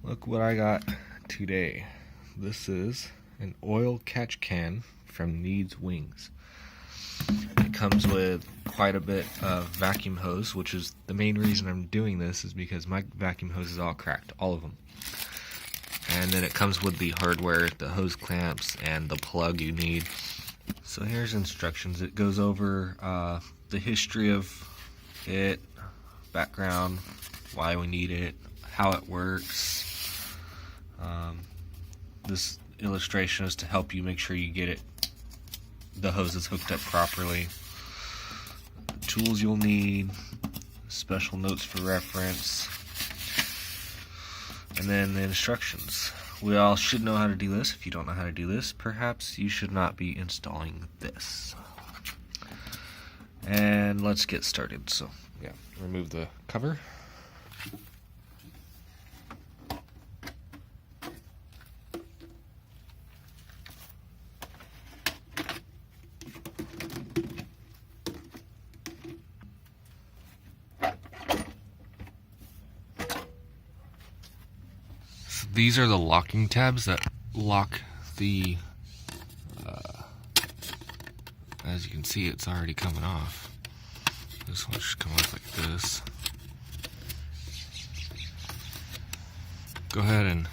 Look what I got today. This is an oil catch can from NeedsWings. It comes with quite a bit of vacuum hose, which is the main reason I'm doing this, is because my vacuum hose is all cracked, all of them. And then it comes with the hardware, the hose clamps, and the plug you need. So here's instructions. It goes over the history of it, background, why we need it, how it works. This illustration is to help you make sure you get it, the hose is hooked up properly. The tools you'll need, special notes for reference, and then the instructions. We all should know how to do this. If you don't know how to do this, perhaps you should not be installing this. And let's get started. So yeah, remove the cover. These are the locking tabs that lock the, as you can see, it's already coming off. This one should come off like this. Go ahead and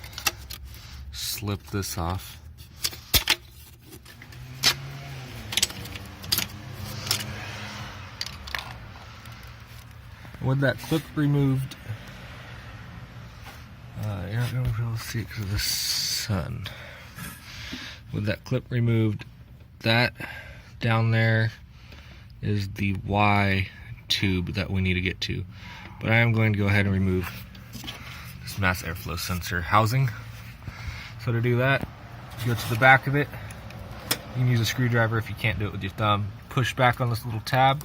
slip this off. With that clip removed, you're not going to be able to see it because of the sun. With that clip removed, that down there is the Y tube that we need to get to. But I am going to go ahead and remove this mass airflow sensor housing. So to do that, go to the back of it. You can use a screwdriver if you can't do it with your thumb. Push back on this little tab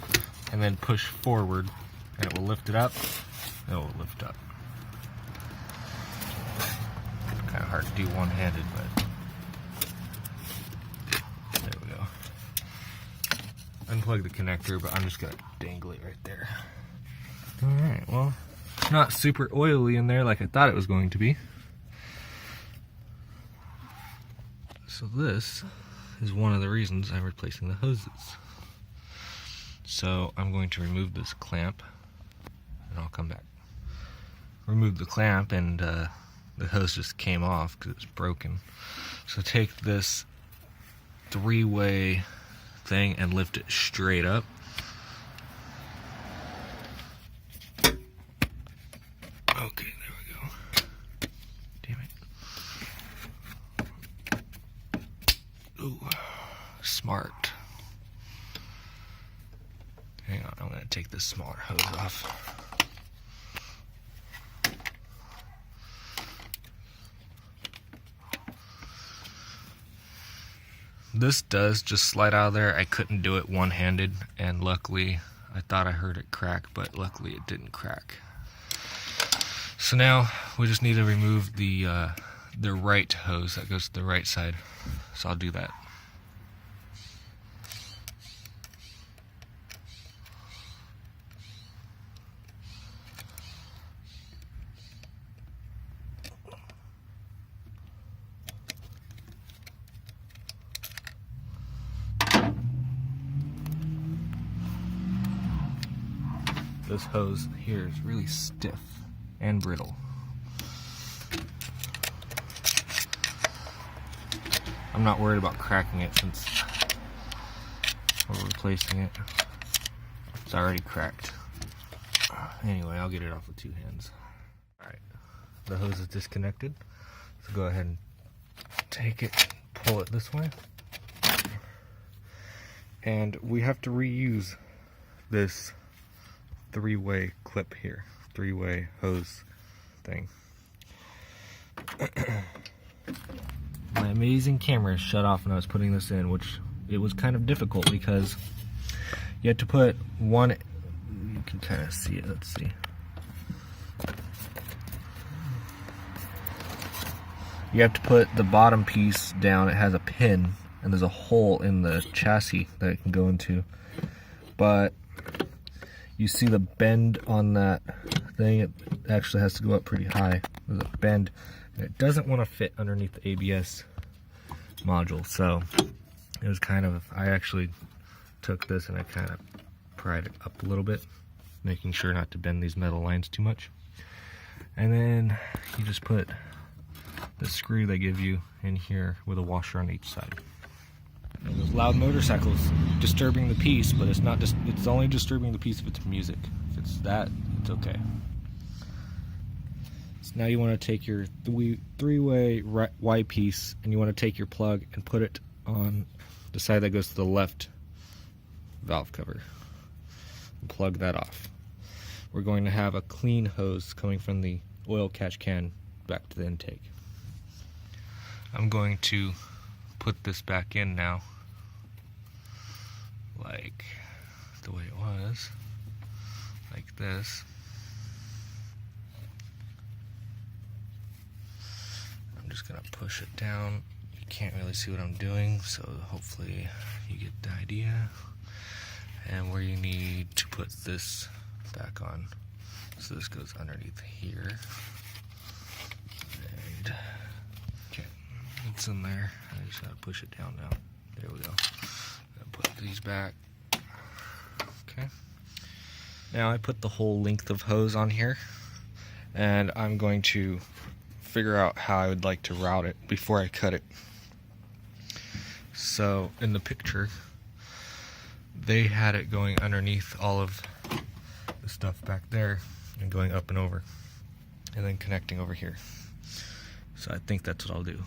and then push forward, and it will lift it up. And it will lift up. Kind of hard to do one-handed, but there we go. Unplug the connector, but I'm just gonna dangle it right there. Alright, well, it's not super oily in there like I thought it was going to be. So this is one of the reasons I'm replacing the hoses. So I'm going to remove this clamp, and I'll come back. Remove the clamp, and the hose just came off because it's broken. So take this three-way thing and lift it straight up. Okay, there we go. Damn it. Ooh, smart. Hang on, I'm gonna take this smaller hose off. This does just slide out of there. I couldn't do it one-handed, and luckily, I thought I heard it crack, but luckily it didn't crack. So now we just need to remove the right hose that goes to the right side. So I'll do that. This hose here is really stiff and brittle. I'm not worried about cracking it since we're replacing it. It's already cracked. Anyway, I'll get it off with two hands. Alright, the hose is disconnected. So go ahead and take it, pull it this way. And we have to reuse this three-way clip here, three-way hose thing. My amazing camera shut off when I was putting this in, which it was kind of difficult because you had to put one, you can kind of see it, let's see. You have to put the bottom piece down. It has a pin and there's a hole in the chassis that it can go into, but you see the bend on that thing, it actually has to go up pretty high. There's a bend, and it doesn't want to fit underneath the ABS module. So it was kind of, I actually took this and I kind of pried it up a little bit, making sure not to bend these metal lines too much. And then you just put the screw they give you in here with a washer on each side. And those loud motorcycles disturbing the peace, but it's not just, it's only disturbing the peace if it's music. If it's that, it's okay. So now you want to take your three-way Y piece, and you want to take your plug and put it on the side that goes to the left valve cover. And plug that off. We're going to have a clean hose coming from the oil catch can back to the intake. I'm going to put this back in now, like the way it was, like this. I'm just gonna push it down. You can't really see what I'm doing, so hopefully you get the idea. And where you need to put this back on, so this goes underneath here, and okay, it's in there. I just gotta push it down now. There we go. Put these back. Okay. Now I put the whole length of hose on here, and I'm going to figure out how I would like to route it before I cut it. So in the picture, they had it going underneath all of the stuff back there and going up and over, and then connecting over here. So I think that's what I'll do.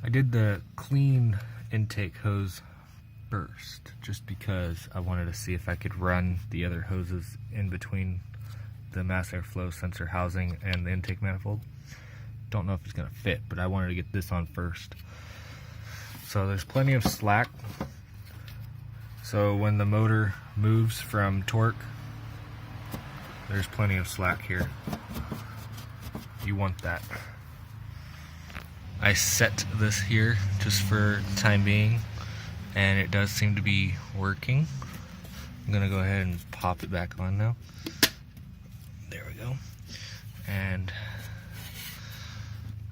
I did the clean intake hose first, just because I wanted to see if I could run the other hoses in between the mass airflow sensor housing and the intake manifold. Don't know if it's going to fit, but I wanted to get this on first. So there's plenty of slack. So when the motor moves from torque, there's plenty of slack here. You want that. I set this here just for the time being, and it does seem to be working. I'm gonna go ahead and pop it back on now. There we go. And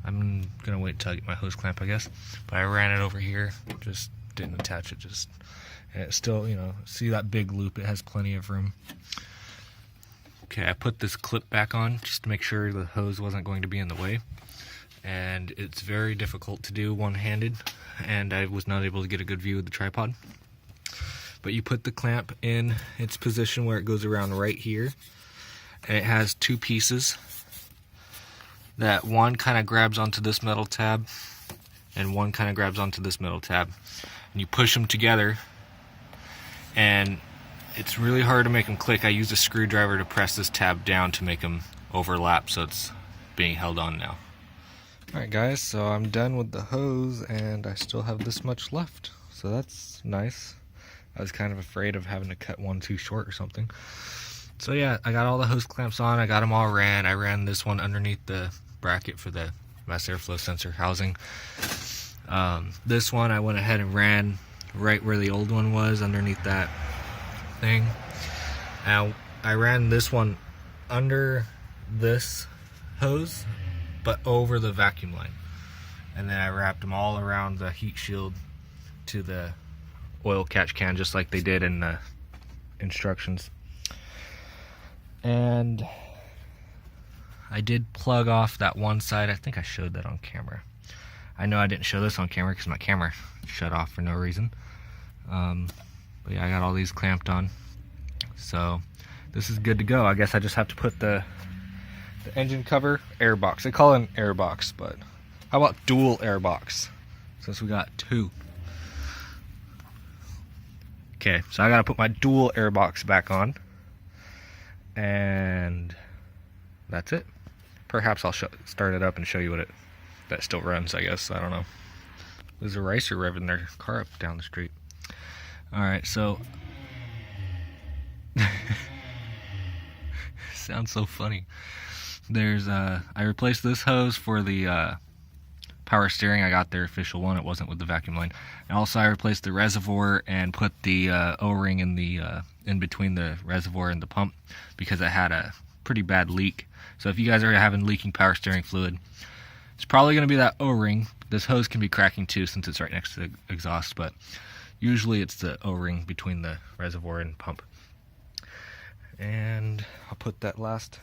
I'm gonna wait till I get my hose clamp, I guess. But I ran it over here, just didn't attach it, and it's still, you know, see that big loop, it has plenty of room. Okay, I put this clip back on just to make sure the hose wasn't going to be in the way. And it's very difficult to do one-handed, and I was not able to get a good view of the tripod. But you put the clamp in its position where it goes around right here, and it has two pieces. That one kind of grabs onto this metal tab, and one kind of grabs onto this metal tab. And you push them together, and it's really hard to make them click. I used a screwdriver to press this tab down to make them overlap, so it's being held on now. Alright guys, so I'm done with the hose, and I still have this much left, so that's nice. I was kind of afraid of having to cut one too short or something. So yeah, I got all the hose clamps on, I got them all ran. I ran this one underneath the bracket for the mass airflow sensor housing. This one I went ahead and ran right where the old one was, underneath that thing. Now I ran this one under this hose, but over the vacuum line, and then I wrapped them all around the heat shield to the oil catch can, just like they did in the instructions. And I did plug off that one side. I think I showed that on camera. I know I didn't show this on camera because my camera shut off for no reason. But yeah, I got all these clamped on, so this is good to go. I guess I just have to put the engine cover air box. They call it an air box, but how about dual air box, since we got two? Okay, so I gotta put my dual air box back on, and that's it. Perhaps I'll start it up and show you what that still runs, I guess. I don't know. There's a racer revving their car up down the street. Alright, so sounds so funny. There's I replaced this hose for the power steering. I got their official one. It wasn't with the vacuum line. And also I replaced the reservoir and put the O-ring in the in between the reservoir and the pump, because I had a pretty bad leak. So if you guys are having leaking power steering fluid, it's probably going to be that O-ring. This hose can be cracking too since it's right next to the exhaust, but usually it's the O-ring between the reservoir and pump. And I'll put that last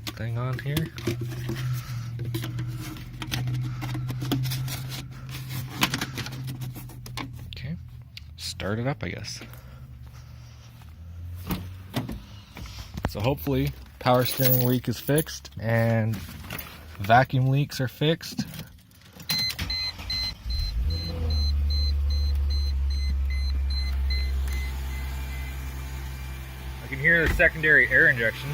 thing on here. Okay, start it up, I guess. So hopefully power steering leak is fixed and vacuum leaks are fixed. I can hear the secondary air injection.